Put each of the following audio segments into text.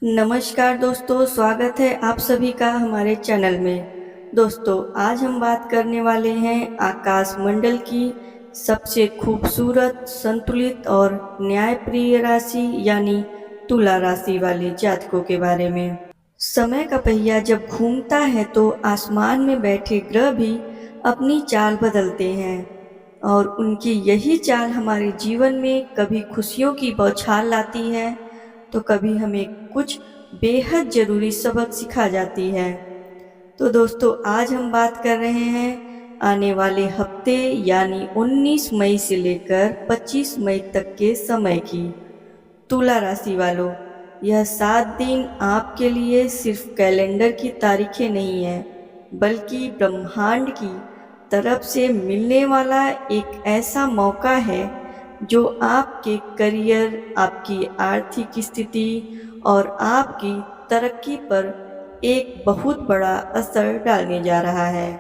नमस्कार दोस्तों, स्वागत है आप सभी का हमारे चैनल में। दोस्तों, आज हम बात करने वाले हैं आकाश मंडल की सबसे खूबसूरत, संतुलित और न्यायप्रिय राशि यानी तुला राशि वाले जातकों के बारे में। समय का पहिया जब घूमता है तो आसमान में बैठे ग्रह भी अपनी चाल बदलते हैं और उनकी यही चाल हमारे जीवन में कभी खुशियों की बौछार लाती है तो कभी हमें कुछ बेहद ज़रूरी सबक सिखा जाती है। तो दोस्तों, आज हम बात कर रहे हैं आने वाले हफ्ते यानी 19 मई से लेकर 25 मई तक के समय की। तुला राशि वालों, यह 7 दिन आपके लिए सिर्फ कैलेंडर की तारीखें नहीं है, बल्कि ब्रह्मांड की तरफ से मिलने वाला एक ऐसा मौका है जो आपके करियर, आपकी आर्थिक स्थिति और आपकी तरक्की पर एक बहुत बड़ा असर डालने जा रहा है।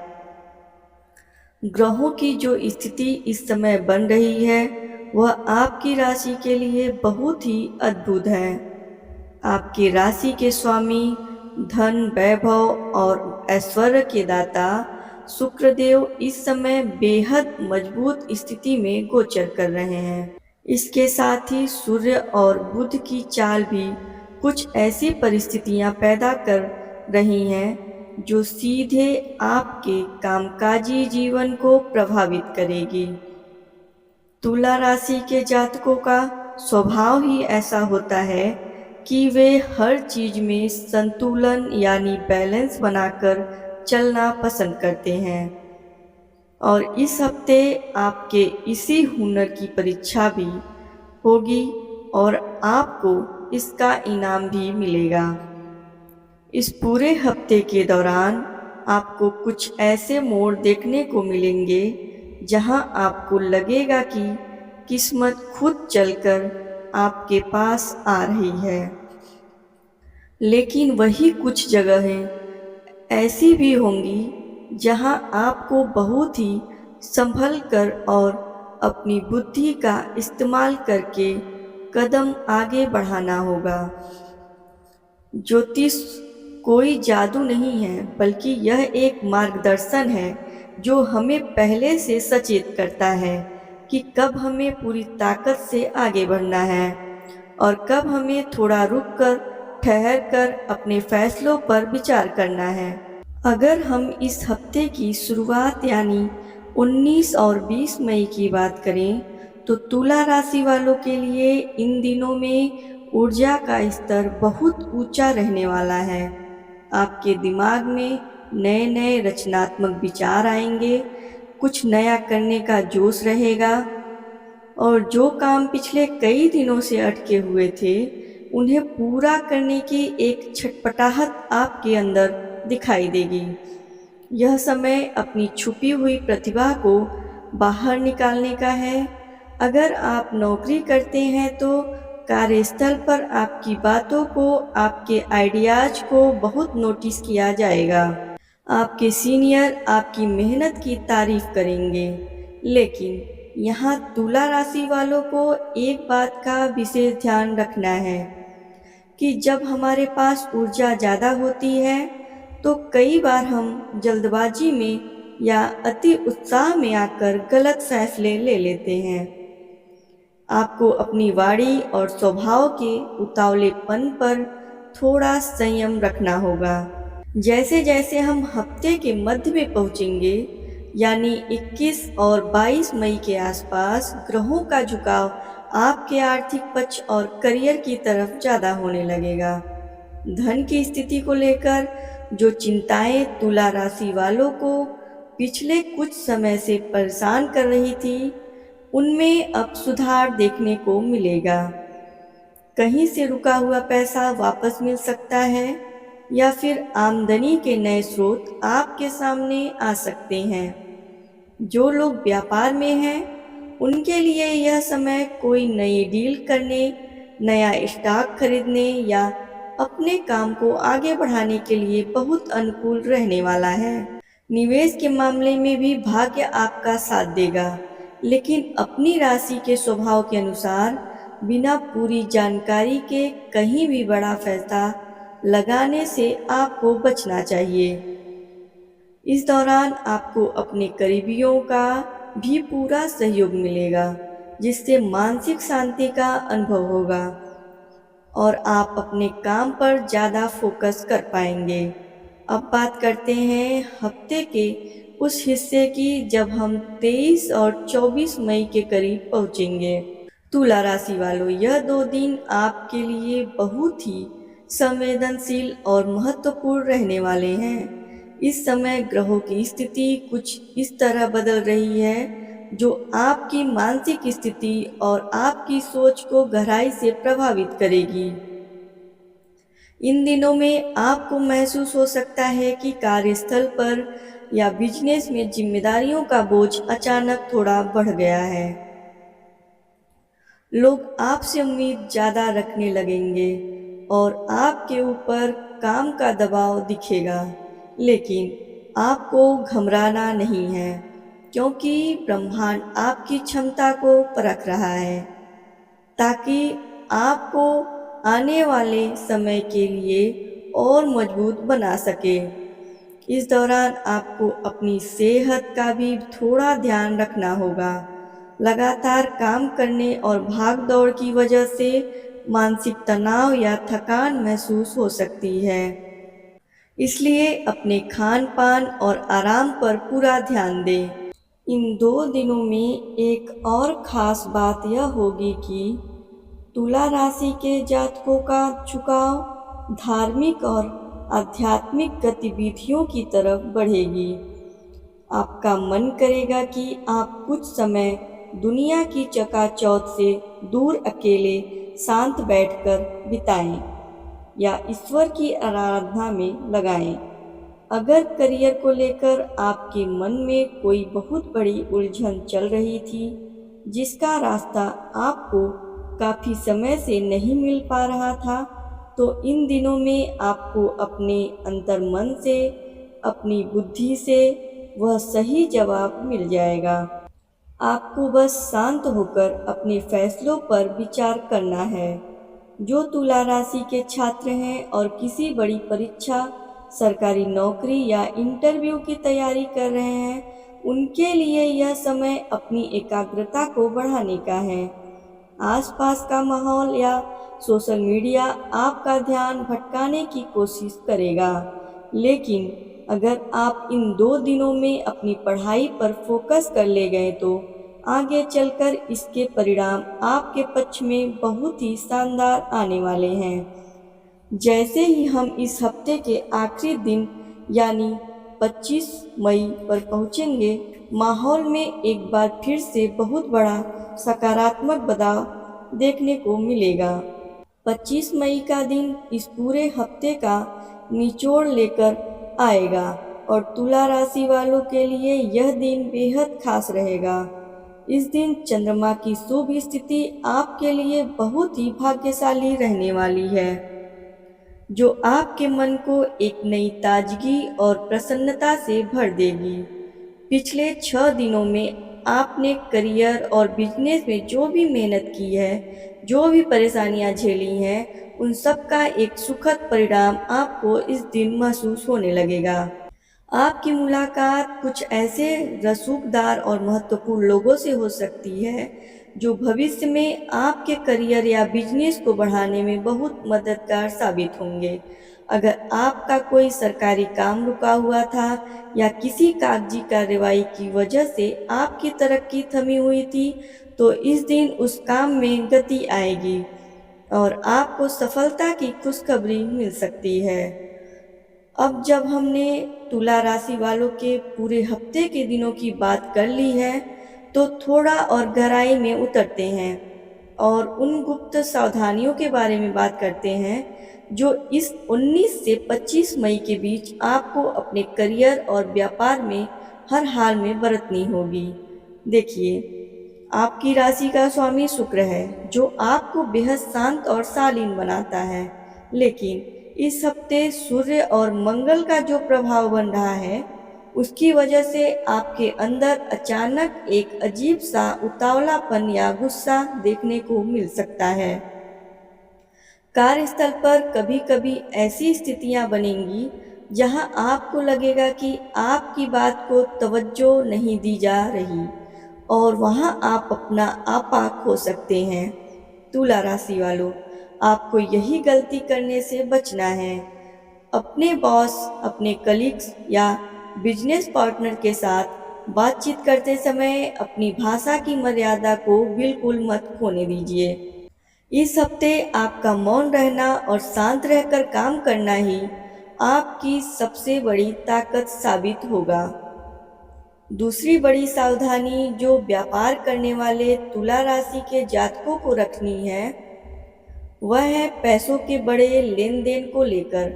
ग्रहों की जो स्थिति इस समय बन रही है वह आपकी राशि के लिए बहुत ही अद्भुत है। आपकी राशि के स्वामी, धन, वैभव और ऐश्वर्य के दाता शुक्रदेव इस समय बेहद मजबूत स्थिति में गोचर कर रहे हैं। इसके साथ ही सूर्य और बुध की चाल भी कुछ ऐसी परिस्थितियां पैदा कर रही हैं जो सीधे आपके कामकाजी जीवन को प्रभावित करेगी। तुला राशि के जातकों का स्वभाव ही ऐसा होता है कि वे हर चीज में संतुलन यानी बैलेंस बनाकर चलना पसंद करते हैं और इस हफ्ते आपके इसी हुनर की परीक्षा भी होगी और आपको इसका इनाम भी मिलेगा। इस पूरे हफ्ते के दौरान आपको कुछ ऐसे मोड़ देखने को मिलेंगे जहां आपको लगेगा कि किस्मत खुद चलकर आपके पास आ रही है। लेकिन वही कुछ जगहें ऐसी भी होंगी जहां आपको बहुत ही संभल कर और अपनी बुद्धि का इस्तेमाल करके कदम आगे बढ़ाना होगा। ज्योतिष कोई जादू नहीं है, बल्कि यह एक मार्गदर्शन है जो हमें पहले से सचेत करता है कि कब हमें पूरी ताकत से आगे बढ़ना है और कब हमें थोड़ा रुक कर, ठहर कर अपने फैसलों पर विचार करना है। अगर हम इस हफ्ते की शुरुआत यानी 19 और 20 मई की बात करें तो तुला राशि वालों के लिए इन दिनों में ऊर्जा का स्तर बहुत ऊंचा रहने वाला है। आपके दिमाग में नए नए रचनात्मक विचार आएंगे, कुछ नया करने का जोश रहेगा और जो काम पिछले कई दिनों से अटके हुए थे उन्हें पूरा करने की एक छटपटाहट आपके अंदर दिखाई देगी। यह समय अपनी छुपी हुई प्रतिभा को बाहर निकालने का है। अगर आप नौकरी करते हैं तो कार्यस्थल पर आपकी बातों को, आपके आइडियाज को बहुत नोटिस किया जाएगा। आपके सीनियर आपकी मेहनत की तारीफ करेंगे। लेकिन यहाँ तुला राशि वालों को एक बात का विशेष ध्यान रखना है कि जब हमारे पास ऊर्जा ज़्यादा होती है तो कई बार हम जल्दबाजी में या अति उत्साह में आकर गलत फैसले ले लेते हैं। आपको अपनी वाणी और स्वभाव के उतावलेपन पर थोड़ा संयम रखना होगा। जैसे जैसे हम हफ्ते के मध्य में पहुंचेंगे यानी 21 और 22 मई के आसपास ग्रहों का झुकाव आपके आर्थिक पक्ष और करियर की तरफ ज़्यादा होने लगेगा। धन की स्थिति को लेकर जो चिंताएं तुला राशि वालों को पिछले कुछ समय से परेशान कर रही थी, उनमें अब सुधार देखने को मिलेगा। कहीं से रुका हुआ पैसा वापस मिल सकता है या फिर आमदनी के नए स्रोत आपके सामने आ सकते हैं। जो लोग व्यापार में हैं, उनके लिए यह समय कोई नई डील करने, नया स्टॉक खरीदने या अपने काम को आगे बढ़ाने के लिए बहुत अनुकूल रहने वाला है। निवेश के मामले में भी भाग्य आपका साथ देगा, लेकिन अपनी राशि के स्वभाव के अनुसार बिना पूरी जानकारी के कहीं भी बड़ा फैसला लगाने से आपको बचना चाहिए। इस दौरान आपको अपने करीबियों का भी पूरा सहयोग मिलेगा, जिससे मानसिक शांति का अनुभव होगा और आप अपने काम पर ज़्यादा फोकस कर पाएंगे। अब बात करते हैं हफ्ते के उस हिस्से की जब हम 23 और 24 मई के करीब पहुंचेंगे। तुला राशि वालों, यह 2 दिन आपके लिए बहुत ही संवेदनशील और महत्वपूर्ण रहने वाले हैं। इस समय ग्रहों की स्थिति कुछ इस तरह बदल रही है जो आपकी मानसिक स्थिति और आपकी सोच को गहराई से प्रभावित करेगी। इन दिनों में आपको महसूस हो सकता है कि कार्यस्थल पर या बिजनेस में जिम्मेदारियों का बोझ अचानक थोड़ा बढ़ गया है। लोग आपसे उम्मीद ज़्यादा रखने लगेंगे और आपके ऊपर काम का दबाव दिखेगा, लेकिन आपको घबराना नहीं है, क्योंकि ब्रह्मांड आपकी क्षमता को परख रहा है ताकि आपको आने वाले समय के लिए और मजबूत बना सके। इस दौरान आपको अपनी सेहत का भी थोड़ा ध्यान रखना होगा। लगातार काम करने और भाग-दौड़ की वजह से मानसिक तनाव या थकान महसूस हो सकती है। इसलिए अपने खान-पान और आराम पर पूरा ध्यान दें। इन 2 दिनों में एक और खास बात यह होगी कि तुला राशि के जातकों का झुकाव धार्मिक और आध्यात्मिक गतिविधियों की तरफ बढ़ेगी। आपका मन करेगा कि आप कुछ समय दुनिया की चकाचौंध से दूर अकेले शांत बैठकर बिताएं या ईश्वर की आराधना में लगाएं। अगर करियर को लेकर आपके मन में कोई बहुत बड़ी उलझन चल रही थी, जिसका रास्ता आपको काफ़ी समय से नहीं मिल पा रहा था, तो इन दिनों में आपको अपने अंतर्मन से, अपनी बुद्धि से वह सही जवाब मिल जाएगा। आपको बस शांत होकर अपने फैसलों पर विचार करना है। जो तुला राशि के छात्र हैं और किसी बड़ी परीक्षा, सरकारी नौकरी या इंटरव्यू की तैयारी कर रहे हैं, उनके लिए यह समय अपनी एकाग्रता को बढ़ाने का है। आसपास का माहौल या सोशल मीडिया आपका ध्यान भटकाने की कोशिश करेगा, लेकिन अगर आप इन 2 दिनों में अपनी पढ़ाई पर फोकस कर ले गए तो आगे चलकर इसके परिणाम आपके पक्ष में बहुत ही शानदार आने वाले हैं। जैसे ही हम इस हफ्ते के आखिरी दिन यानी 25 मई पर पहुंचेंगे, माहौल में एक बार फिर से बहुत बड़ा सकारात्मक बदलाव देखने को मिलेगा। 25 मई का दिन इस पूरे हफ्ते का निचोड़ लेकर आएगा और तुला राशि वालों के लिए यह दिन बेहद खास रहेगा। इस दिन चंद्रमा की शुभ स्थिति आपके लिए बहुत ही भाग्यशाली रहने वाली है, जो आपके मन को एक नई ताजगी और प्रसन्नता से भर देगी। पिछले 6 दिनों में आपने करियर और बिजनेस में जो भी मेहनत की है, जो भी परेशानियां झेली हैं, उन सब का एक सुखद परिणाम आपको इस दिन महसूस होने लगेगा। आपकी मुलाकात कुछ ऐसे रसूखदार और महत्वपूर्ण लोगों से हो सकती है जो भविष्य में आपके करियर या बिजनेस को बढ़ाने में बहुत मददगार साबित होंगे। अगर आपका कोई सरकारी काम रुका हुआ था या किसी कागजी कार्रवाई की वजह से आपकी तरक्की थमी हुई थी, तो इस दिन उस काम में गति आएगी और आपको सफलता की खुशखबरी मिल सकती है। अब जब हमने तुला राशि वालों के पूरे हफ्ते के दिनों की बात कर ली है, तो थोड़ा और गहराई में उतरते हैं और उन गुप्त सावधानियों के बारे में बात करते हैं जो इस 19 से 25 मई के बीच आपको अपने करियर और व्यापार में हर हाल में बरतनी होगी। देखिए, आपकी राशि का स्वामी शुक्र है, जो आपको बेहद शांत और शालीन बनाता है, लेकिन इस हफ्ते सूर्य और मंगल का जो प्रभाव बन रहा है, उसकी वजह से आपके अंदर अचानक एक अजीब सा उतावलापन या गुस्सा देखने को मिल सकता है। कार्यस्थल पर कभी-कभी ऐसी स्थितियां बनेंगी जहां आपको लगेगा कि आपकी बात को तवज्जो नहीं दी जा रही और वहां आप अपना आपा खो सकते हैं। तुला राशि वालों, आपको यही गलती करने से बचना है। अपने बॉस, अपने कलीग्स या बिजनेस पार्टनर के साथ बातचीत करते समय अपनी भाषा की मर्यादा को बिल्कुल मत खोने दीजिए। इस हफ्ते आपका मौन रहना और शांत रहकर काम करना ही आपकी सबसे बड़ी ताकत साबित होगा। दूसरी बड़ी सावधानी जो व्यापार करने वाले तुला राशि के जातकों को रखनी है, वह है पैसों के बड़े लेन देन को लेकर।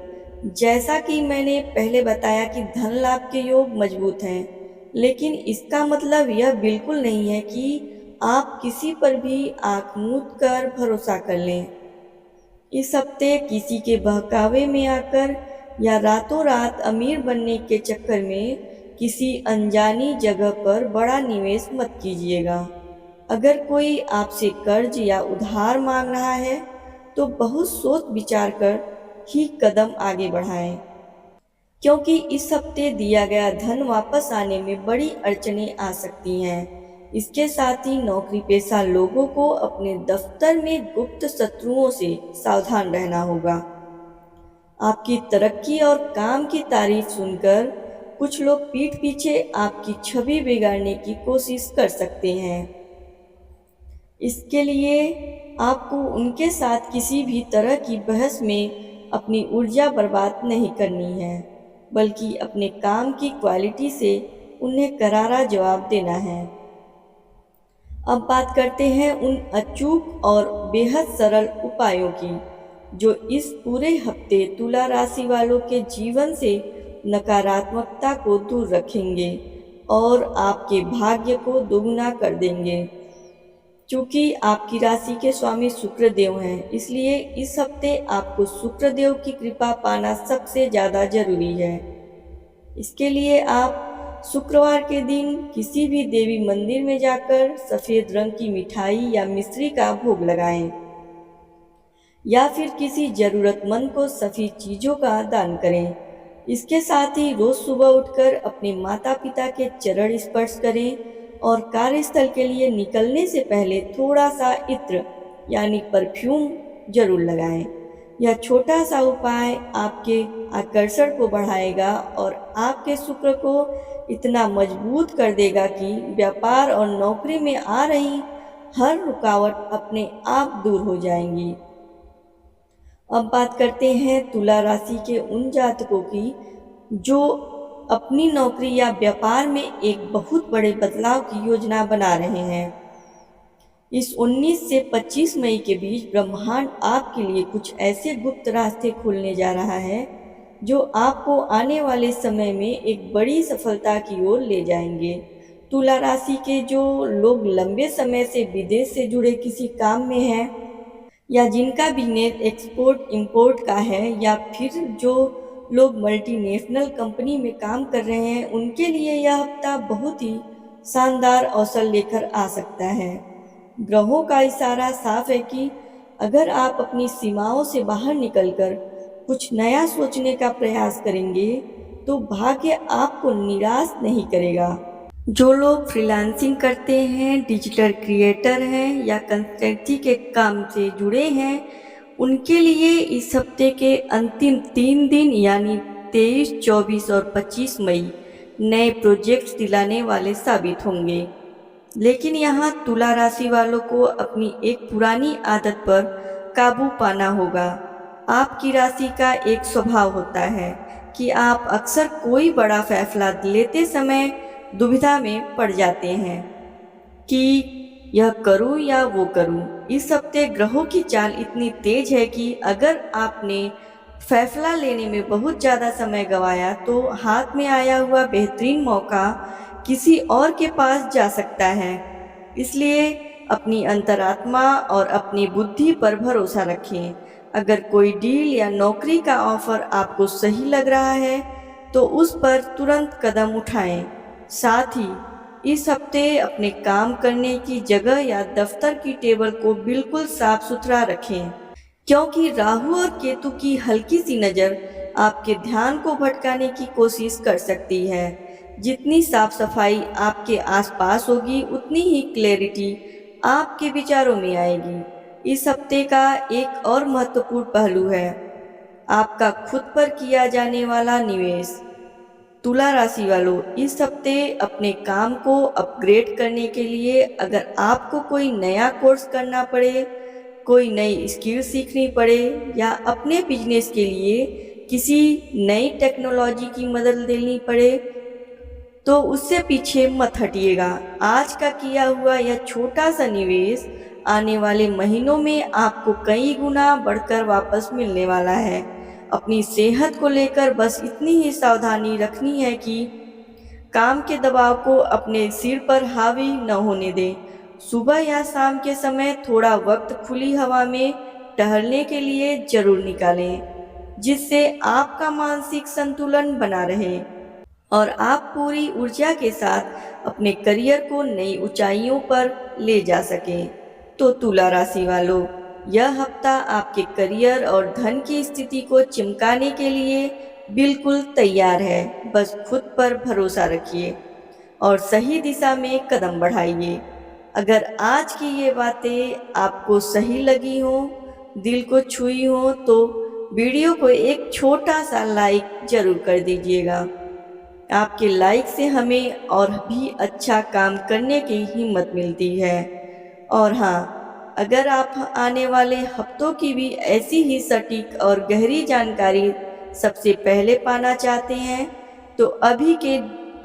जैसा कि मैंने पहले बताया कि धन लाभ के योग मजबूत हैं, लेकिन इसका मतलब यह बिल्कुल नहीं है कि आप किसी पर भी आंख मूंद कर भरोसा कर लें। इस हफ्ते किसी के बहकावे में आकर या रातों रात अमीर बनने के चक्कर में किसी अनजानी जगह पर बड़ा निवेश मत कीजिएगा। अगर कोई आपसे कर्ज या उधार मांग रहा है तो बहुत सोच विचार कर ही कदम आगे बढ़ाएं, क्योंकि इस हफ्ते दिया गया धन वापस आने में बड़ी अड़चनें आ सकती हैं। इसके साथ ही नौकरी पेशा लोगों को अपने दफ्तर में गुप्त शत्रुओं से सावधान रहना होगा। आपकी तरक्की और काम की तारीफ सुनकर कुछ लोग पीठ पीछे आपकी छवि बिगाड़ने की कोशिश कर सकते हैं। इसके लिए आपको उनके साथ किसी भी तरह की बहस में अपनी ऊर्जा बर्बाद नहीं करनी है, बल्कि अपने काम की क्वालिटी से उन्हें करारा जवाब देना है। अब बात करते हैं उन अचूक और बेहद सरल उपायों की जो इस पूरे हफ्ते तुला राशि वालों के जीवन से नकारात्मकता को दूर रखेंगे और आपके भाग्य को दोगुना कर देंगे। चूंकि आपकी राशि के स्वामी शुक्रदेव हैं, इसलिए इस हफ्ते आपको शुक्रदेव की कृपा पाना सबसे ज़्यादा जरूरी है। इसके लिए आप शुक्रवार के दिन किसी भी देवी मंदिर में जाकर सफ़ेद रंग की मिठाई या मिश्री का भोग लगाएं, या फिर किसी ज़रूरतमंद को सफ़ेद चीज़ों का दान करें। इसके साथ ही रोज़ सुबह उठकर अपने माता पिता के चरण स्पर्श करें और कार्यस्थल के लिए निकलने से पहले थोड़ा सा इत्र यानी परफ्यूम जरूर लगाएं। यह छोटा सा उपाय आपके आकर्षण को बढ़ाएगा और आपके शुक्र को इतना मजबूत कर देगा कि व्यापार और नौकरी में आ रही हर रुकावट अपने आप दूर हो जाएंगी। अब बात करते हैं तुला राशि के उन जातकों की जो अपनी नौकरी या व्यापार में एक बहुत बड़े बदलाव की योजना बना रहे हैं। इस 19 से 25 मई के बीच ब्रह्मांड आपके लिए कुछ ऐसे गुप्त रास्ते खोलने जा रहा है जो आपको आने वाले समय में एक बड़ी सफलता की ओर ले जाएंगे। तुला राशि के जो लोग लंबे समय से विदेश से जुड़े किसी काम में हैं या जिनका बिजनेस एक्सपोर्ट इंपोर्ट का है, या फिर जो लोग मल्टीनेशनल कंपनी में काम कर रहे हैं, उनके लिए यह हफ्ता बहुत ही शानदार अवसर लेकर आ सकता है। ग्रहों का इशारा साफ है कि अगर आप अपनी सीमाओं से बाहर निकलकर कुछ नया सोचने का प्रयास करेंगे तो भाग्य आपको निराश नहीं करेगा। जो लोग फ्रीलांसिंग करते हैं, डिजिटल क्रिएटर हैं या कंसल्टेंसी के काम से जुड़े हैं, उनके लिए इस हफ्ते के अंतिम 3 दिन यानी 23, 24 और 25 मई नए प्रोजेक्ट्स दिलाने वाले साबित होंगे। लेकिन यहाँ तुला राशि वालों को अपनी एक पुरानी आदत पर काबू पाना होगा। आपकी राशि का एक स्वभाव होता है कि आप अक्सर कोई बड़ा फैसला लेते समय दुविधा में पड़ जाते हैं कि यह करूं या वो करूं। इस हफ्ते ग्रहों की चाल इतनी तेज है कि अगर आपने फैसला लेने में बहुत ज़्यादा समय गंवाया तो हाथ में आया हुआ बेहतरीन मौका किसी और के पास जा सकता है। इसलिए अपनी अंतरात्मा और अपनी बुद्धि पर भरोसा रखें। अगर कोई डील या नौकरी का ऑफर आपको सही लग रहा है तो उस पर तुरंत कदम उठाएं। साथ ही इस हफ्ते अपने काम करने की जगह या दफ्तर की टेबल को बिल्कुल साफ सुथरा रखें, क्योंकि राहु और केतु की हल्की सी नज़र आपके ध्यान को भटकाने की कोशिश कर सकती है। जितनी साफ सफाई आपके आसपास होगी, उतनी ही क्लैरिटी आपके विचारों में आएगी। इस हफ्ते का एक और महत्वपूर्ण पहलू है आपका खुद पर किया जाने वाला निवेश। तुला राशि वालों, इस हफ्ते अपने काम को अपग्रेड करने के लिए अगर आपको कोई नया कोर्स करना पड़े, कोई नई स्किल सीखनी पड़े या अपने बिजनेस के लिए किसी नई टेक्नोलॉजी की मदद लेनी पड़े, तो उससे पीछे मत हटिएगा। आज का किया हुआ यह छोटा सा निवेश आने वाले महीनों में आपको कई गुना बढ़कर वापस मिलने वाला है। अपनी सेहत को लेकर बस इतनी ही सावधानी रखनी है कि काम के दबाव को अपने सिर पर हावी न होने दें। सुबह या शाम के समय थोड़ा वक्त खुली हवा में टहलने के लिए जरूर निकालें, जिससे आपका मानसिक संतुलन बना रहे और आप पूरी ऊर्जा के साथ अपने करियर को नई ऊंचाइयों पर ले जा सकें। तो तुला राशि वालों, यह हफ्ता आपके करियर और धन की स्थिति को चमकाने के लिए बिल्कुल तैयार है। बस खुद पर भरोसा रखिए और सही दिशा में कदम बढ़ाइए। अगर आज की ये बातें आपको सही लगी हो, दिल को छुई हो, तो वीडियो को एक छोटा सा लाइक जरूर कर दीजिएगा। आपके लाइक से हमें और भी अच्छा काम करने की हिम्मत मिलती है। और हाँ, अगर आप आने वाले हफ्तों की भी ऐसी ही सटीक और गहरी जानकारी सबसे पहले पाना चाहते हैं, तो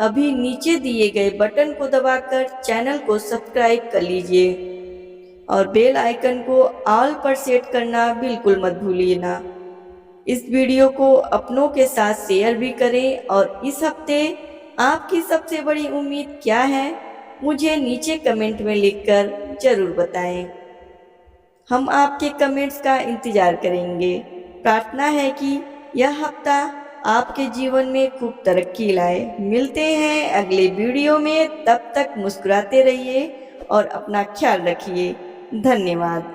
अभी नीचे दिए गए बटन को दबाकर चैनल को सब्सक्राइब कर लीजिए और बेल आइकन को ऑल पर सेट करना बिल्कुल मत भूलिए ना। इस वीडियो को अपनों के साथ शेयर भी करें और इस हफ्ते आपकी सबसे बड़ी उम्मीद क्या है, मुझे नीचे कमेंट में लिखकर जरूर बताएं। हम आपके कमेंट्स का इंतजार करेंगे। प्रार्थना है कि यह हफ्ता आपके जीवन में खूब तरक्की लाए। मिलते हैं अगले वीडियो में, तब तक मुस्कुराते रहिए और अपना ख्याल रखिए। धन्यवाद।